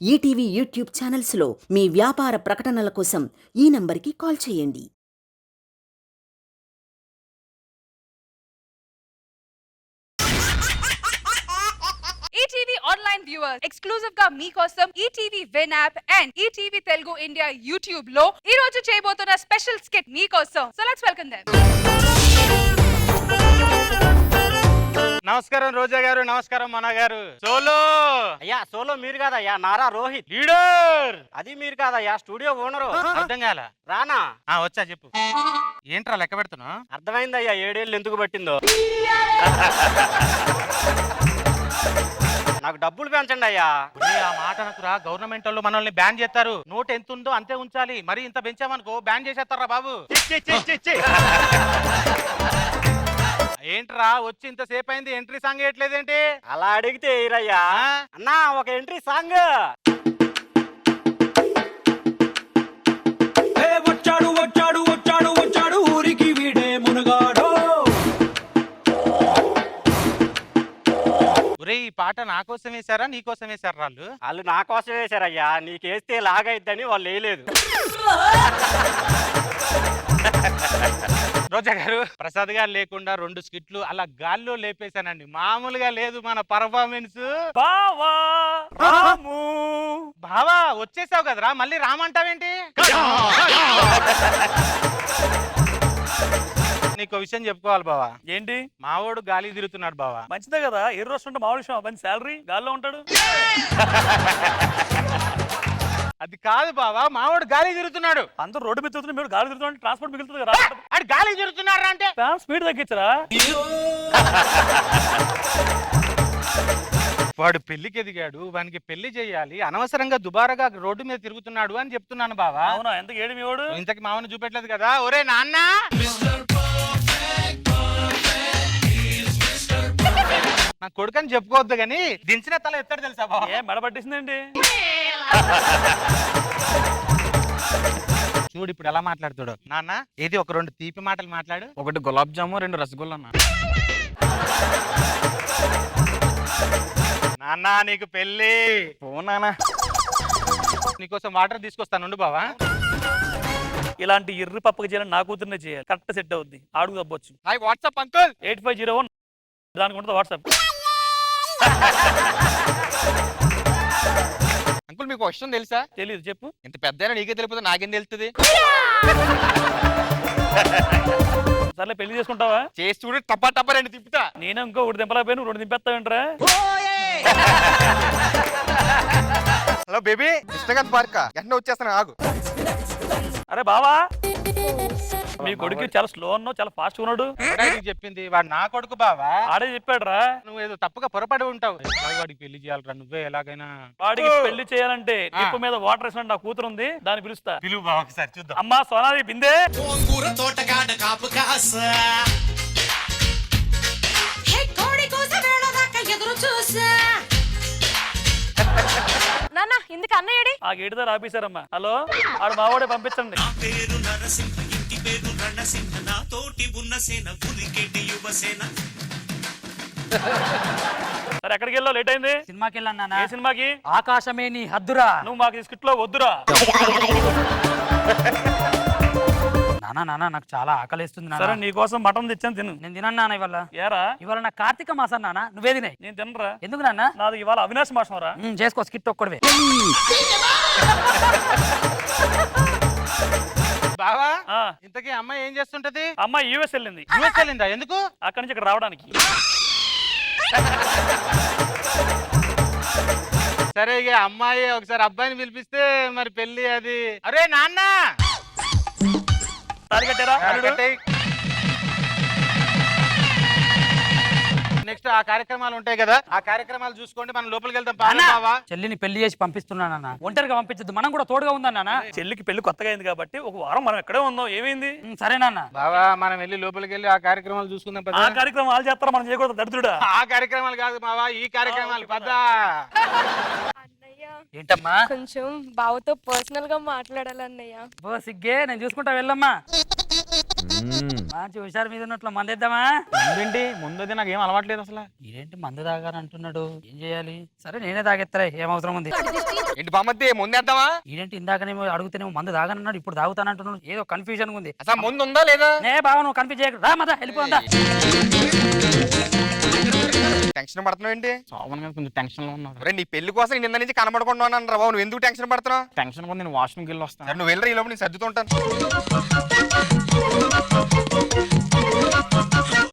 ETV YouTube ఛానల్స్లో మీ వ్యాపార ప్రకటనల కోసం ఈ నంబర్కి కాల్ చేయండి. ఈటీవీ ఆన్లైన్ వ్యూవర్స్ ఎక్స్క్లూజివ్ గా మీకోసం ETV win app and ETV Telugu India YouTube లో ఈ రోజు చేయబోతున్న స్పెషల్ స్కిట్ మీకోసం. So let's welcome them. నమస్కారం రోజా గారు, నమస్కారం మన గారు. సోలో అయ్యా సోలో మీరు కాదయ్యా, నారా రోహిత్. లీడర్ అది మీరు కాదయ్యా, స్టూడియో ఓనరు. అర్థం కాల. రానా వచ్చా చెప్పు. ఏంట్రా లెక్క పెడుతున్నా? అర్థమైందయ్యా 7 ఏళ్ళు ఎందుకు పట్టిందో. నాకు డబ్బులు పెంచండి అయ్యా. ఆ మాట అనకురా, గవర్నమెంట్ వాళ్ళు మనల్ని బ్యాన్ చేస్తారు. నోట్ ఎంత ఉందో అంతే ఉంచాలి, మరి ఇంత పెంచామనుకో బ్యాన్ చేసేస్తారా బాబు. ఏంట్రా వచ్చి ఇంతసేపు అయింది, ఎంట్రీ సాంగ్ వేయట్లేదేంటి? అలా అడిగితే ఏరయ్యా. అన్నా ఒక ఎంట్రీ సాంగ్. వచ్చాడు వచ్చాడు వచ్చాడు వచ్చాడు ఊరికి వీడే మునగాడు. ఒరే ఈ పాట నా కోసం వేసారా నీ కోసం వేసారా? వాళ్ళు నా కోసం వేశారయ్యా, నీకేస్తే లాగైద్దని వాళ్ళు వేయలేదు. రోజా గారు, ప్రసాద్ గారు లేకుండా 2 స్కిట్లు అలా గాల్లో లేపేశానండి. మామూలుగా లేదు మన పర్ఫార్మెన్స్. బావా వచ్చేసావు కదరా, మళ్ళీ రామంటావేంటి? నీకు విషయం చెప్పుకోవాలి బావా. ఏంటి? మావోడు గాలి తిరుగుతున్నాడు బావా. మంచిదే కదా, ఎర్ర వస్తుంటే మామూలు విషయం. మంచి శాలరీ, గాల్లో ఉంటాడు. అది కాదు బావా, మావోడు గాలి తిరుగుతున్నాడు. అందరూ రోడ్డు మీద తిరుగుతున్నారు, మీరు గాలి తిరుగుతుంటే ట్రాన్స్పోర్ట్ మిగులుతుంది కదా. అడు గాలి తిరుగుతున్నారా అంటే స్పీడ్ తగ్గించరా? వాడు పెళ్లికి ఎదిగాడు, వానికి పెళ్లి చేయాలి, అనవసరంగా దుబారగా రోడ్డు మీద తిరుగుతున్నాడు అని చెప్తున్నాను బావా. అవునా? ఎంత ఏడు మీ వాడు? ఇంతకి మామని చూపెట్టలేదు కదా. ఒరే నాన్న, నా కొడుకని చెప్పుకోవద్దు గాని దించిన తల ఎత్తాడు తెలుసా బావా. ఏ మెడ పట్టేసిందండి? చూడు ఇప్పుడు ఎలా మాట్లాడుతాడు. నాన్న ఏది ఒక 2 తీపి మాటలు మాట్లాడు. 1 గులాబ్ జాము, 2 రసగుల్లా. నాన్న నీకు పెళ్లి. పోనానా, నీకోసం వాటర్ తీసుకొస్తాను ఉండు బావా. ఇలాంటి ఎర్రి పప్పకి చేయాలని నా కూతురునే చేయాలి. కరెక్ట్ సెట్ అవుద్ది, ఆడుగు తప్పొచ్చు. Hi WhatsApp uncle. 8501 దానికి ఉంటుంది వాట్సాప్. అంకుల్ మీకు విషయం తెలుసా? తెలియదు, చెప్పు. ఇంత పెద్ద నీకే తెలియదు, నాకేం తెలుస్తుంది? సర్లే, పెళ్లి చేసుకుంటావా? చేసి చూడు, టప్పా టప్పా 2 తిప్పుతా. నేను ఇంకో 1 దింపలేకపోయాను, 2 దింపేస్తావేంట్రా? హలో బేబీ, కృష్ణకాంత్ పార్క్ వెంటనే వచ్చేస్తాను, ఆగు. అరే బావా, మీ కొడుకు చాలా స్లో ఉన్నావు, చాలా ఫాస్ట్ ఉన్నాడు. చెప్పింది వాడు నా కొడుకు బావా. ఆడే చెప్పాడురా. నువ్వు ఏదో తప్పుగా పొరపడి ఉంటావు. వాడికి పెళ్లి చేయాలరా, నువ్వే ఎలాగైనా. వాడికి పెళ్లి చేయాలంటే నిప్పు మీద వాటర్ వేసిన నా కూతురు ఉంది, దాన్ని పిలుస్తా. పిలువు బావా ఒకసారి చూద్దాం. అమ్మా సోనాలి బిందే. నాన్న ఇందుకు అన్నయ్యడి ఆ గేటు దగ్గర ఆపేశారమ్మా. హలో, ఆడు మావాడే పంపించండి. సరే ఎక్కడికి వెళ్ళావు? లేట్ అయింది. సినిమాకి వెళ్ళాను. ఏ సినిమాకి? ఆకాశమే నీ హద్దురా. నువ్వు మాకు స్కిట్ లో వద్దురా. నానా నాకు చాలా ఆకలిస్తుంది నాన్న. సరే నీకోసం మటన్ తెచ్చాను, తిను. నేను తినను నాన్న ఇవాళ. ఏరా ఇవాళ నా కార్తీక మాసం నాన్న, నువ్వే తినాయి. నేను తినరా. ఎందుకు నాన్న? నాది ఇవాళ అవినాష్ మాసం రా. చేసుకో, స్కిట్ ఒక్కడివే. బావా ఆ, ఇంతకీ అమ్మాయి ఏం చేస్తుంటది? అమ్మాయి యూఎస్ వెళ్ళింది. యూఎస్ వెళ్ళిందా? ఎందుకు? అక్కడి నుంచి ఇక్కడ రావడానికి. సరే ఇక అమ్మాయి ఒకసారి అబ్బాయిని పిలిపిస్తే మరి పెళ్లి అది. అరే నాన్న, తాళి కట్టారా? నెక్స్ట్ ఆ కార్యక్రమాలు ఉంటాయి కదా, ఆ కార్యక్రమాలు చూసుకోండి, మనం లోపలికి వెళ్తాం. బావా చెల్లిని పెళ్లి చేసి పంపిస్తున్నానన్న, ఒంటరిగా పంపించద్దు, మనం కూడా తోడుగా ఉందా నాన్న. చెల్లికి పెళ్లి కొత్తగా అయింది కాబట్టి 1 వారం మనం ఎక్కడే ఉందాం. ఏమైంది? సరే నాన్న. బావా మనం వెళ్ళి లోపలికి వెళ్ళి ఆ కార్యక్రమాలు చూసుకుందాం పద. ఆ కార్యక్రమం వాళ్ళు చేస్తారా, మనం చేయకూడదు దరిద్రుడా. ఆ కార్యక్రమాలు కాదు బావా, ఈ కార్యక్రమాలు పద. ఏంటమ్మా? కొంచెం బావతో పర్సనల్ గా మాట్లాడాలన్నయ్య. సిగ్గే, నేను చూసుకుంటా, వెళ్ళమ్మా. మంచి హుషారు మీద ఉన్నట్లు మందేద్దామా? ఏంటి ముందు నాకు ఏం అలవాట్లేదు అసలు. ఏంటి మందు తాగాని అంటున్నాడు, ఏం చేయాలి? సరే నేనే తాగెత్తలే, ఏం అవసరం ఉంది? ఏంటి బామ్మద్ది ముందేద్దామా? ఇదేంటి ఇందాకనేమో అడుగుతేనేమో మందు తాగనన్నాడు, ఇప్పుడు తాగుతానంటున్నాడు. ఏదో కన్ఫ్యూజన్ ఉంది. అసలు ముందు ఉందా లేదా? నే బావ నువ్వు కన్ఫ్యూజ్ చేయకు, రా మదా వెళ్ళిపోందా. టెన్షన్ పడుతున్నావు ఏంటి? సోమన్ మీద కొంచెం టెన్షన్ లో ఉన్నాడు. రే నీ పెళ్లి కోసం నిన్న నుంచి కనబడకుండా ఉన్నాను రా బాబు, నువ్వు ఎందుకు టెన్షన్ పడుతున్నావు? టెన్షన్ కూడా నేను వాష్రూమ్కి వెళ్ళి వస్తాను. సరే, నువ్వు వెళ్ళరా, ఈ లోపు నేను సర్దుతుంటాను.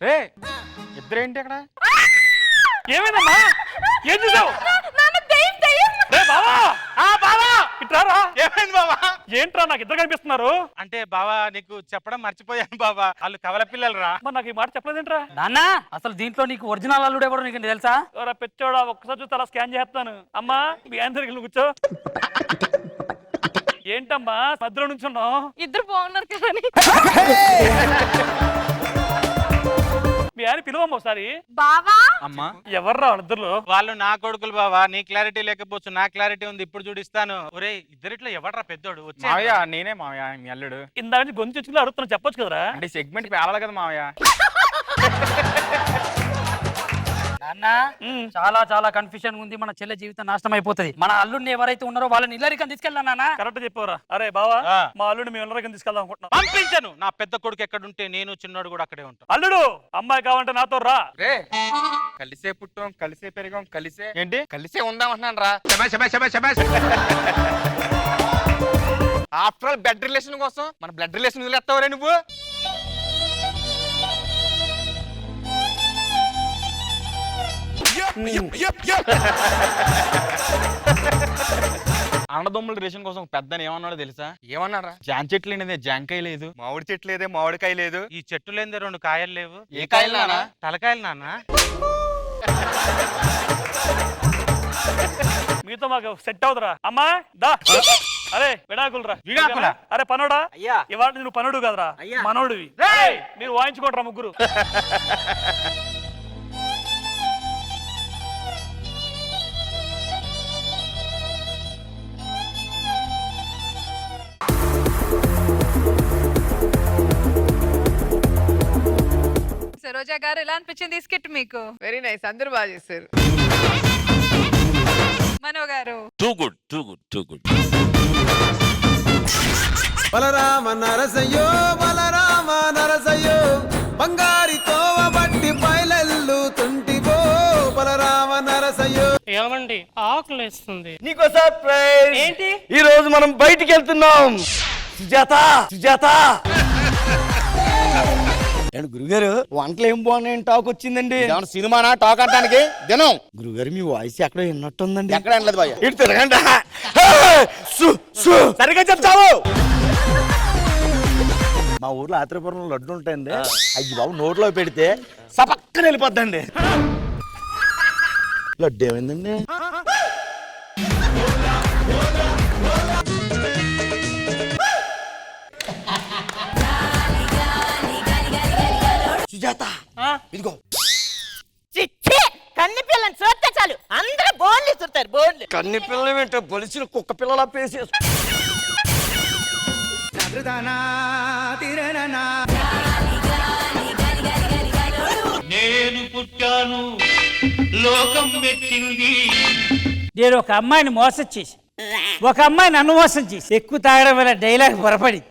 రే ఇద్దరేంటి అక్కడ? ఏమైందమ్మా? ఏం చూసావు? రే బావా! బావా ఇట్రారా. ఏమైంది బావా? ఏంట్రా నాకు ఇద్దరు కనిపిస్తున్నారు? అంటే బావా నీకు చెప్పడం మర్చిపోయాను బావా, వాళ్ళు కవల పిల్లలు రా. మరి నాకు ఈ మాట చెప్పలేదేంట్రా? నాన్న అసలు దీంట్లో నీకు ఒరిజినల్ అల్లుడు ఎవడో నీకు తెలుసా? ఎవరా పెచ్చోడా, ఒక్కసారి చూస్తే అలా స్కాన్ చేస్తాను. అమ్మా మీ ఆన్సర్ కూర్చో. ఏంటమ్మా మధ్యలో నుంచున్నావు? ఇద్దరు బాగున్నారు కదా. మీ ఆయన పిలువమ్మ ఒకసారి. బావా అమ్మా ఎవర్రా వాళ్ళిద్దరు? వాళ్ళు నా కొడుకులు బావా, నీ క్లారిటీ లేకపోవచ్చు, నా క్లారిటీ ఉంది, ఇప్పుడు చూడిస్తాను. ఒరే ఇద్దరిట్లో ఎవడ్రా పెద్దోడు? వచ్చే మావయ్య నేనే మావయ్య, మీ అల్లుడు. ఇందాక నుంచి గొంతు తెచ్చుకుని అడుగుతున్నా, చెప్పొచ్చు కదరా? అంటే సెగ్మెంట్ పేలాలి కదా మావయ్య. నాన్న చాలా చాలా కన్ఫ్యూజన్ ఉంది. మన చెల్లె జీవితం నాశనం అయిపోతుంది. మన అల్లుడిని ఎవరైతే ఉన్నారో వాళ్ళని ఇల్లరికం తీసుకెళ్ళా నాన్న. కరెక్ట్ చెప్పవరా? అరే బావా ఆ. మా అల్లుడిని మేము ఇళ్ళకి తీసుకెళ్దాం అనుకుంటున్నాం. పంపించను. నా పెద్ద కొడుకు ఎక్కడుంటే నేను చిన్నోడు కూడా అక్కడే ఉంటాను. అల్లుడు అమ్మాయి కావాలంటే నాతో రా. రే కలిసే పుట్టాం, కలిసే పెరిగాం, కలిసే ఏంటి కలిసే ఉందాం అంటున్నాను రా. ఆఫ్టర్ ఆల్ బ్లడ్ రిలేషన్ కోసం మన బ్లడ్ రిలేషన్ వదిలేస్తావురా నువ్వు? అన్నదమ్ముల రేషన్ కోసం పెద్ద ఏమన్నాడో తెలుసా? ఏమన్నారా? జాన్ చెట్లు లేనిదే జాంకాయ లేదు, మామిడి చెట్టు లేదే మామిడికాయ లేదు. ఈ చెట్టు లేనిదే 2 కాయలు లేవు. ఏ కాయలు నాన్న? తలకాయలు నాన్న. మీతో మాకు సెట్ అవుతురా అమ్మా దా. అరే విడాకులు రా. విడాకులా? అరే పనోడా, అయ్యా ఇవాళ నువ్వు పనుడు కదరా, అయ్యా. మనోడివి. మీరు వాయించుకోండిరా ముగ్గురు. సరోజా గారు ఎలా అనిపించింది ఈ స్కిట్ మీకు? వెరీ నైస్, అందరూ బాగా చేశారు. మనో గారు Too good, too good, too good. Balarama నరసయ్యో Balarama నరసయ్యో బంగారి తోవ బట్టి బయలెల్లు తుంటివో బలరామ నరసయ్యో. ఏమండి ఆకులు వేస్తుంది. నీకో సర్ప్రైజ్. ఏంటి? ఈ రోజు మనం బయటికి వెళ్తున్నాం. సుజాత సుజాత గురుగారు వంటలు ఏం బాగున్నాయని టాక్ వచ్చిందండి. సినిమానా టాక్ అంటానికి దినం? గురుగారు మీ వాయిస్ ఎక్కడో విన్నట్టుందండి. ఎక్కడ అనలేదు భయ్య. ఇటు తిరగండి. సరిగ్గా చెప్తావు. మా ఊర్లో ఆత్రేపురంలో లడ్డు ఉంటాయండి, అయ్యి బాబు నోట్లో పెడితే సపక్కన వెళ్ళిపోద్దండి. లడ్డు ఏమైందండి? సుజాత ఇదిగో కన్ని పిల్లని చూస్తే చాలు అందరూ బోన్లు చూస్తారు. బోన్లు కన్ని పిల్లలు ఏంటో బలిసిన కుక్క పిల్లలా పేసేసు. నేను పుట్టాను లోకం మెచ్చింది. నేను ఒక అమ్మాయిని మోసం చేసి, ఒక అమ్మాయి నన్ను మోసం చేసి ఎక్కువ తాగడం వల్ల డైలాగ్ పొరపడి,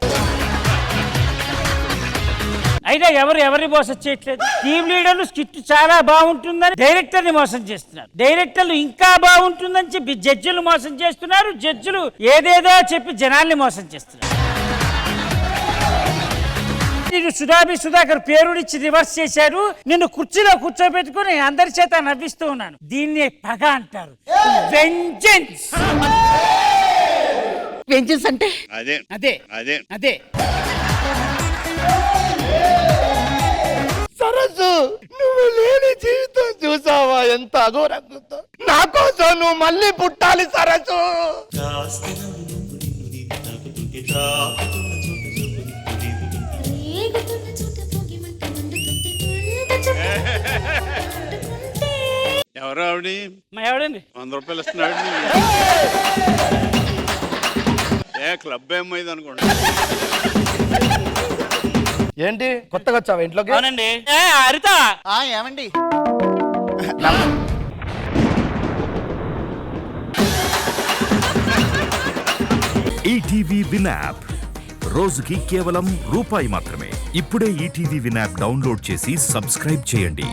అయినా ఎవరిని మోసం చేయట్లేదు. టీమ్ లీడర్లు స్కిట్ చాలా బాగుంటుందని డైరెక్టర్ ని మోసం చేస్తున్నారు, డైరెక్టర్లు ఇంకా బాగుంటుందని చెప్పి జడ్జిలు మోసం చేస్తున్నారు, జడ్జిలు ఏదేదో చెప్పి జనాల్ని మోసం చేస్తున్నారు. నీకు సుధాకర్ పేరునిచ్చి రివర్స్ చేశారు. నిన్ను కుర్చీలో కూర్చోబెట్టుకుని అందరి చేత నవ్విస్తూ ఉన్నాను. దీన్ని పగ అంటారు. వెంజెన్స్. వెంజెన్స్ అంటే అదే అదే అదే అదే సరస్సు నువ్వు లేని జీవితం చూసావా ఎంత అఘోరంగుందో. నా కోసం నువ్వు మళ్ళీ పుట్టాలి సరస్సు. ఎవరు ఆవిడ? మా ఎవడండి 100 రూపాయలు ఇస్తున్నాడు. ఏ క్లబ్ ఏమైంది అనుకోండి. ఏంటి కొత్తగా వచ్చావా ఇంట్లోకి? అవునండి హరిత ఏమండి ఈటీవీ విన్ యాప్ రోజుకి కేవలం రూపాయి మాత్రమే. ఇప్పుడే ఈటీవీ విన్ యాప్ డౌన్లోడ్ చేసి సబ్స్క్రైబ్ చేయండి.